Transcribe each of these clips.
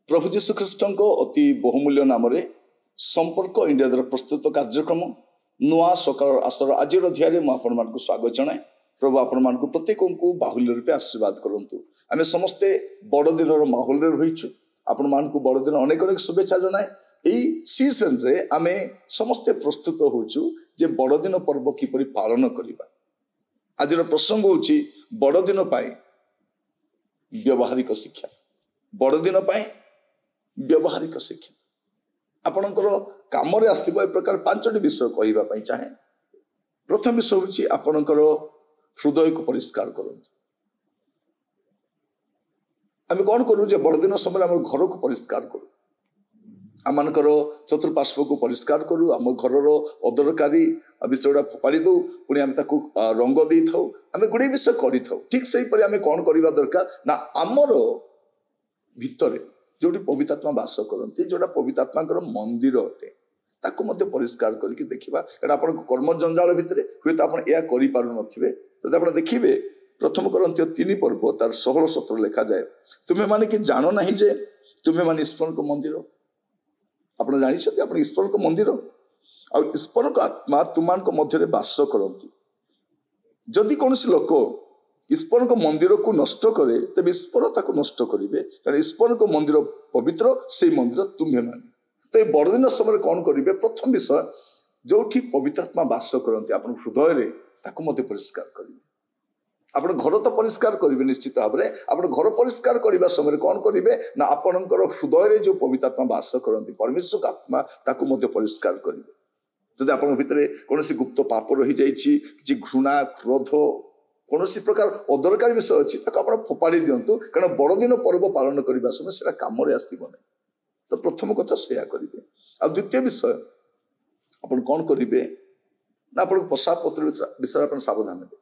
प्रभु जीशु ख्रीष्ट अति बहुमूल्य नाम संपर्क इंडिया द्वारा प्रस्तुत कार्यक्रम नुआ सकाल आसर आज अध्याय मुझे स्वागत जनाए। प्रभु आपण मान प्रत्येक को बाहुल्य रूपे आशीर्वाद करंतु। आमे समस्ते बड़ दिन माहौल रहीचु। आपण मान बड़ दिन अनेक अनेक शुभेच्छा जनाए। यही सीजन रे आमे समस्ते प्रस्तुत होचु जे बड़ दिन पर्व किपरि पालन करिबा। आज प्रसंग होची बड़ दिन पाए व्यवहारिक शिक्षा। बड़ दिन पाए व्यवहारिक शिक्षा आपणकर काम आसव ए प्रकार पांचटी विषय कहवाई चाहे। प्रथम विषय हूँ आपणकर हृदय को परिष्कार करंतु। आम कौन करूँ बड़ दिन समय आम घर को परिष्कार करूँ, आम चतुर्पार्श्व को परिष्कार करूँ, आम घर अदरकारी विषय गुड़ा फोपाड़ी दू, पुणी आम रंग दे था, आम गुड़े विषय कर ठीक से आम कौन करवा दरकार ना आमर भितर जो पवित्र आत्मा वास करती जोटा पवित्र आत्मा मंदिर अटे ताकू मध्य परिष्कार करके देखा। कारण आप कर्म जंजाल भितर हुए तो आप यह करें जब आप देखिए प्रथम करंती 3 पर्व तार 16-17 लिखा जाए, तुम्हें माने कि जानो नहीं जे तुम्हें माने ईश्वर को मंदिर। आप जानी आप ईश्वर को मंदिर आ ईश्वर को आत्मा तुमान को मध्य वास करती। जदि कौन लोक ईश्वर को मंदिर को नष्ट करे तब ईश्वर ताको नष्ट करेंगे। कारण ईश्वर को मंदिर पवित्र से मंदिर तुम्हें माने। तो ये बड़ दिन समय कौन करेंगे प्रथम विषय जो पवित्र आत्मा वास करते आप हृदय मत परिष्कार करेंगे। आप घर तो परिष्कार करेंगे निश्चित भाव में। आप घर परिष्कार करने समय कौन करेंगे ना आपणकर हृदय जो पवित्र आत्मा वास करते परमेश्वर आत्मा ताको मत परिष्कार करेंगे। जब आप भितर कौन गुप्त पाप रही जाइए घृणा क्रोध कौन प्रकार अदरकारी विषय अच्छी आप फोपाड़ी दिंतु। कारण बड़ दिन पर्व पालन करने समय से कम आसब। तो प्रथम कथा से करेंगे। आ द्वितीय विषय आप कौन करेंगे ना आप पोशाक पत्र विषय आप सावधान हे।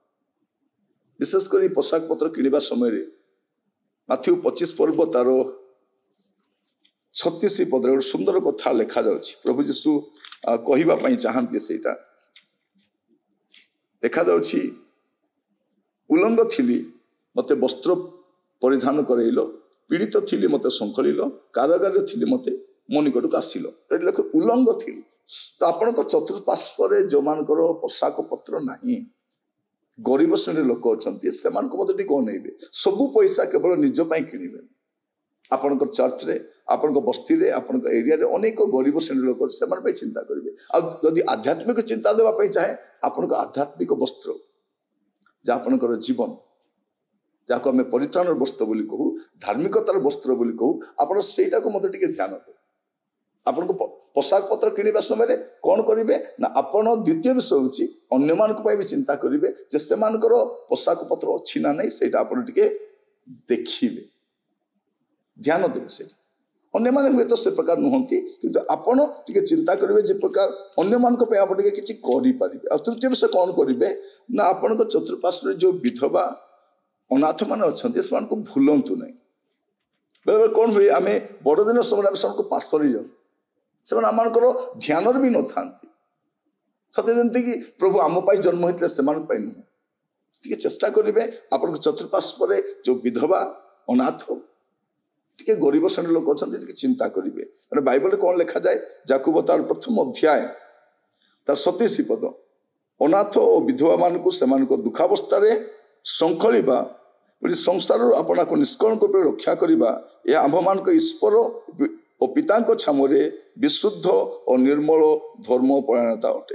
विशेषकर पोशाक पत्र किणवा समय माथ्यू 25 पर्व तार 36 पद गोटे सुंदर कथा लिखा जा। प्रभु जीशु कहवाई चाहती से देखा जा उलंग थिली मते वस्त्र परिधान करैलो, पीड़ित थिली मते संकलिल, कारागार थिली मते मो निकट को आसिल। तो देख उलंग थिली तो आपण चतुर्पार्श्व जो मानकर पोशाक पत्र नहीं गरीब श्रेणी लोक अच्छा से मत अनेबे सबू पैसा केवल निजपाई किणवे। आपण चर्च रे आपण बस्ती रे आपण एरिया रे अनेक गरीब श्रेणी लोक से चिंता करेंगे। आदि आध्यात्मिक चिंता देवाई चाहे आपण आध्यात्मिक वस्त्र आपणकर जीवन जहाँ आम परित्राण वस्त्र बोली कहू धार्मिकतार वस्त्र बोली कहू आपण सेटा को मत ध्यान दे। आपण पोशाक पत्र किणवा समय कौन करेंगे ना आपण द्वितीय विषय हूँ अन्य मानक भी चिंता करेंगे जे से पोशाक पत्र अच्छी ना नहीं से देखिए ध्यान देवे। से अन्य माने हुए तो से प्रकार नुहंती किंतु आपण टिके चिंता करेंगे जे प्रकार अन्य मानक पे आप किसी करें। आ तृतीय विषय कौन करेंगे ना आपण चतुर्पार्श्व जो विधवा अनाथ मान अच्छा से भूलतु ना। बेले बेले कौन हुए आम बड़ दिन समय से पासरी जाऊ से ध्यान भी न था सत्य जमी कि प्रभु आम जन्म होते से नुह। चेष्टा करेंगे आप चतुर्पार्श्व जो विधवा अनाथ टे गरीब श्रेणी लोक अच्छा चिंता करेंगे। कारण बाइबल कौन लिखा जाए याकूब तार प्रथम अध्याय तार 27 पद अनाथ और विधवा मान को दुखावस्था संखलिबा संसार आपना को निष्कलंक रक्षा करवा यह आम मान ईश्वर और पिता छामरे विशुद्ध और निर्मल धर्म परायणता अटे।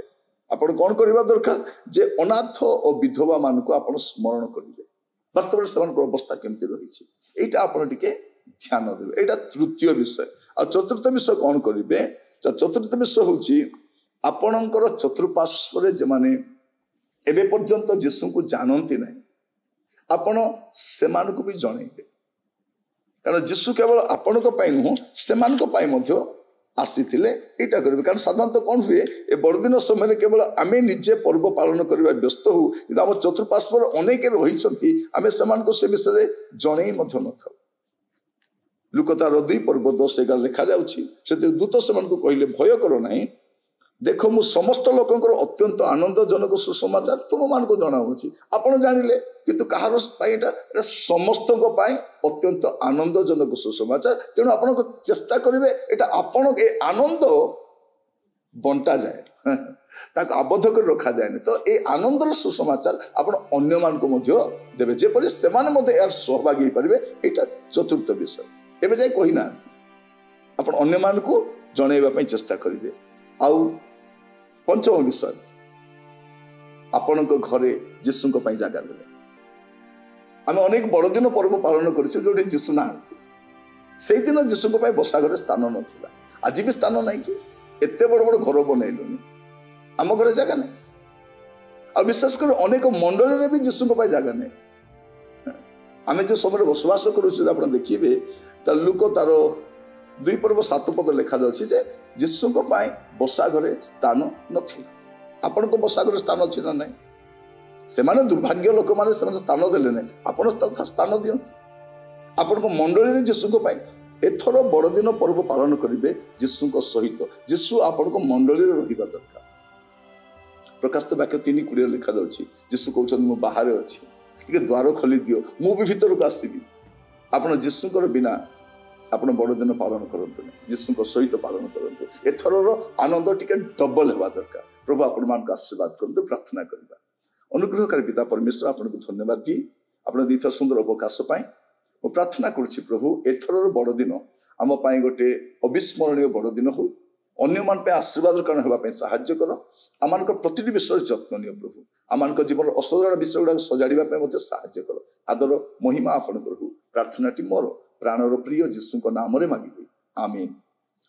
आप कौन करवा दरकार जे अनाथ और विधवा मान को आप स्मरण करेंगे। ବାସ୍ତବରେ ସେମାନଙ୍କର ଅବସ୍ଥା କେମିତି ରହିଛି ଏଇଟା ଆପଣ ଟିକେ ଧ୍ୟାନ ଦେବେ। ଏଇଟା ତୃତୀୟ ବିଷୟ। ଆଉ ଚତୁର୍ଥ ବିଷୟ କ'ଣ କରିବେ? ଚତୁର୍ଥ ବିଷୟ ହେଉଛି ଆପଣଙ୍କର ଚତୁଃପାର୍ଶ୍ୱରେ ଯେଉଁମାନେ ଏବେ ପର୍ଯ୍ୟନ୍ତ ଯୀଶୁଙ୍କୁ ଜାଣନ୍ତି ନାହିଁ ଆପଣ ସେମାନଙ୍କୁ ବି ଜଣେଇବେ। କାରଣ ଯୀଶୁ କେବଳ ଆପଣଙ୍କ ପାଇଁ ନୁହଁ ସେମାନଙ୍କ ପାଇଁ ମଧ୍ୟ ଆସିଥିଲେ। ଏଇଟା କରିବେ। କାରଣ ସାଧାରଣତଃ କ'ଣ ହୁଏ ଏ ବଡ଼ଦିନ ସମୟରେ କେବଳ ଆମେ ନିଜେ ପର୍ବ ପାଳନ କରିବା ବ୍ୟସ୍ତ ହଉ କିନ୍ତୁ ଆମ ଚତୁଃପାର୍ଶ୍ୱରେ ଅନେକ ରହିଛନ୍ତି ଆମେ ସେମାନଙ୍କୁ ସେ ବିଷୟରେ ଜଣେଇ ମଧ୍ୟ ନଥାଉ। ଲୁକ ତାର 2:10-11 ଲେଖାଯାଉଛି ସେଥିରେ ଦୂତ ସେମାନଙ୍କୁ କହିଲେ ଭୟ କର ନାହିଁ, ଦେଖ ମୁଁ ସମସ୍ତ ଲୋକଙ୍କର ଅତ୍ୟନ୍ତ ଆନନ୍ଦଜନକ ସୁସମାଚାର ତୁମମାନଙ୍କୁ ଜଣାଉଛି। ଆପଣ ଜାଣିଲେ କିନ୍ତୁ କାହାର ପାଇଁ ଏଇଟା ସମସ୍ତଙ୍କ ପାଇଁ ଅତ୍ୟନ୍ତ ଆନନ୍ଦଜନକ ସୁସମାଚାର। ତେଣୁ ଆପଣଙ୍କ ଚେଷ୍ଟା କରିବେ ଏଇଟା ଆପଣ ଏ ଆନନ୍ଦ ବଣ୍ଟାଯାଏ ତାକୁ ଆବଦ୍ଧ କରି ରଖାଯାଏନି। ତ ଏ ଆନନ୍ଦର ସୁସମାଚାର ଆପଣ ଅନ୍ୟମାନଙ୍କୁ ମଧ୍ୟ ଦେବେ ଯେପରି ସେମାନେ ମଧ୍ୟ ଏହାର ସହଭାଗୀ ହେଇପାରିବେ। ଏଇଟା ଚତୁର୍ଥ ବିଷୟ। ଏବେ ଯାଇ କହିନାହାନ୍ତି ଆପଣ ଅନ୍ୟମାନଙ୍କୁ ଜଣେଇବା ପାଇଁ ଚେଷ୍ଟା କରିବେ। ଆଉ ପଞ୍ଚମ ବିଷୟ ଆପଣଙ୍କ ଘରେ ଯୀଶୁଙ୍କ ପାଇଁ ଜାଗା ଦେବେ। ଆମେ ଅନେକ ବଡ଼ଦିନ ପର୍ବ ପାଳନ କରିଛୁ ଯୋଉଠି ଯୀଶୁ ନାହାନ୍ତି। ସେଇଦିନ ଯୀଶୁଙ୍କ ପାଇଁ ବସା ଘରେ ସ୍ଥାନ ନଥିଲା। ଆଜି ବି ସ୍ଥାନ ନାହିଁ କି ଏତେ ବଡ଼ ବଡ଼ ଘର ବନେଇଲୁନି ଆମ ଘରେ ଜାଗା ନାହିଁ। ଆଉ ବିଶେଷ କରି ଅନେକ ମଣ୍ଡଳୀରେ ବି ଯୀଶୁଙ୍କ ପାଇଁ ଜାଗା ନାହିଁ। ଆମେ ଯେଉଁ ସମୟରେ ବସବାସ କରୁଛୁ ଆପଣ ଦେଖିବେ ତା ଲୁକ ତାର 2:7 ଲେଖାଯାଉଛି ଯେ ଯୀଶୁଙ୍କ ପାଇଁ ବସା ଘରେ ସ୍ଥାନ ନଥିଲା। ଆପଣଙ୍କ ବସା ଘରେ ସ୍ଥାନ ଅଛି ନା ନାହିଁ? ସେମାନେ ଦୁର୍ଭାଗ୍ୟ ଲୋକମାନେ ସେମାନେ ସ୍ଥାନ ଦେଲେ ନାହିଁ। ଆପଣ ସ୍ଥାନ ଦିଅନ୍ତୁ ଆପଣଙ୍କ ମଣ୍ଡଳୀରେ ଯୀଶୁଙ୍କ ପାଇଁ। ଏଥର ବଡ଼ଦିନ ପର୍ବ ପାଳନ କରିବେ ଯୀଶୁଙ୍କ ସହିତ। ଯୀଶୁ ଆପଣଙ୍କ ମଣ୍ଡଳୀରେ ରହିବା ଦରକାର। ପ୍ରକାଶିତ ବାକ୍ୟ 3:20 ଲେଖାଯାଉଛି ଯୀଶୁ କହୁଛନ୍ତି ମୁଁ ବାହାରେ ଅଛି ଟିକେ ଦ୍ୱାର ଖୋଲି ଦିଅ ମୁଁ ବି ଭିତରକୁ ଆସିବି। ଆପଣ ଯୀଶୁଙ୍କର ବିନା ଆପଣ ବଡ଼ଦିନ ପାଳନ କରନ୍ତୁନି, ଯୀଶୁଙ୍କ ସହିତ ପାଳନ କରନ୍ତୁ। ଏଥରର ଆନନ୍ଦ ଟିକେ ଡବଲ ହେବା ଦରକାର। ପ୍ରଭୁ ଆପଣମାନଙ୍କୁ ଆଶୀର୍ବାଦ କରନ୍ତୁ। ପ୍ରାର୍ଥନା କରିବା। ଅନୁଗ୍ରହକାରୀ ପିତା ପରମେଶ୍ୱର ଆପଣଙ୍କୁ ଧନ୍ୟବାଦ ଦିଏ ଆପଣ ଦେଇଥିବା ସୁନ୍ଦର ଅବକାଶ ପାଇଁ। ମୁଁ ପ୍ରାର୍ଥନା କରୁଛି ପ୍ରଭୁ ଏଥରର ବଡ଼ଦିନ ଆମ ପାଇଁ ଗୋଟେ ଅବିସ୍ମରଣୀୟ ବଡ଼ଦିନ ହଉ, ଅନ୍ୟମାନଙ୍କ ପାଇଁ ଆଶୀର୍ବାଦର କାରଣ ହେବା ପାଇଁ ସାହାଯ୍ୟ କର। ଆମମାନଙ୍କ ପ୍ରତିଟି ବିଷୟରେ ଯତ୍ନ ନିଅ ପ୍ରଭୁ। ଆମମାନଙ୍କ ଜୀବନର ଅସଜଡ଼ା ବିଷୟ ଗୁଡ଼ାକ ସଜାଡ଼ିବା ପାଇଁ ମଧ୍ୟ ସାହାଯ୍ୟ କର। ଆଦର ମହିମା ଆପଣଙ୍କର ହଉ। ପ୍ରାର୍ଥନାଟି ମୋର ପ୍ରାଣର ପ୍ରିୟ ଯୀଶୁଙ୍କ ନାମରେ ମାଗିବି, ଆମେନ୍।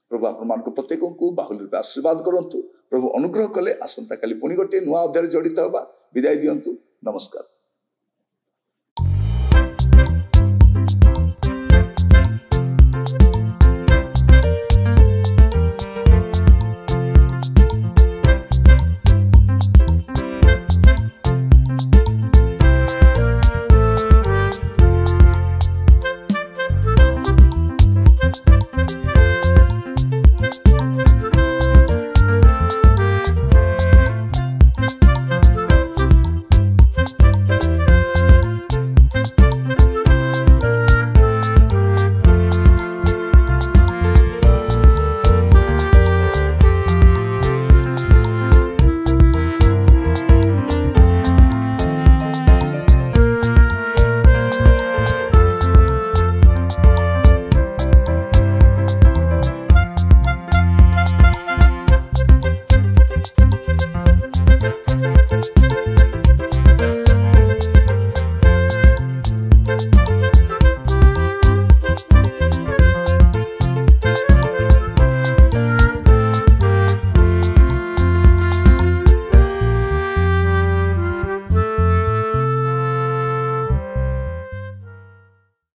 ପ୍ରଭୁ ଆପଣମାନଙ୍କୁ ପ୍ରତ୍ୟେକଙ୍କୁ ବାହୁଲ୍ୟ ରୂପେ ଆଶୀର୍ବାଦ କରନ୍ତୁ। ପ୍ରଭୁ ଅନୁଗ୍ରହ କଲେ ଆସନ୍ତାକାଲି ପୁଣି ଗୋଟିଏ ନୂଆ ଅଧ୍ୟାୟରେ ଜଡ଼ିତ ହେବା। ବିଦାୟ ଦିଅନ୍ତୁ। ନମସ୍କାର।